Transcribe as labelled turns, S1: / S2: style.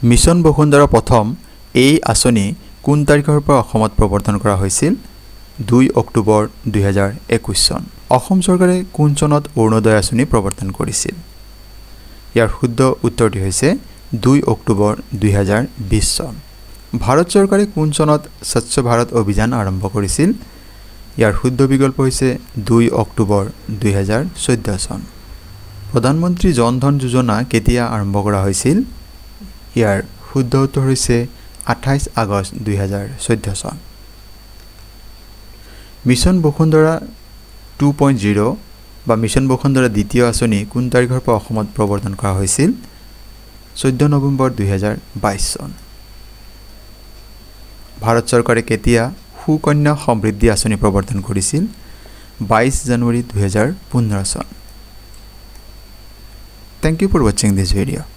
S1: Mission বসুন্ধৰা প্ৰথম এই আঁচনি কোন তাৰিখৰ পৰা অসমত প্ৰৱৰ্তন কৰা হৈছিল 2 অক্টোবৰ 2021 চন অসম চৰকাৰে কোন চনত অৰুণোদয় আঁচনি প্ৰৱৰ্তন কৰিছিল ইয়াৰ শুদ্ধ উত্তৰটি হৈছে 2 অক্টোবৰ 2020 চন ভাৰত চৰকাৰে কোন চনত স্বচ্ছ ভাৰত অভিযান আৰম্ভ কৰিছিল ইয়াৰ শুদ্ধ বিকল্প হৈছে 2 অক্টোবৰ 2014 চন প্ৰধানমন্ত্ৰী জন ধন যোজনা কেতিয়া আৰম্ভ কৰা হৈছিল ইয়াৰ শুদ্ধ উত্তৰ হৈছে 28 আগষ্ট 2014 চন মিছন বসুন্ধৰা 2.0 বা মিছন বসুন্ধৰা দ্বিতীয় আঁচনি কোন তাৰিখৰ পৰা অসমত প্ৰৱৰ্তন কৰা হৈছিল 14 নৱেম্বৰ 2022 চন ভাৰত চৰকাৰে কেতিয়া সুকন্যা সমৃদ্ধি আঁচনি প্ৰৱৰ্তন কৰিছিল 22 জানুৱাৰী 2015 চন Thank you for watching this video.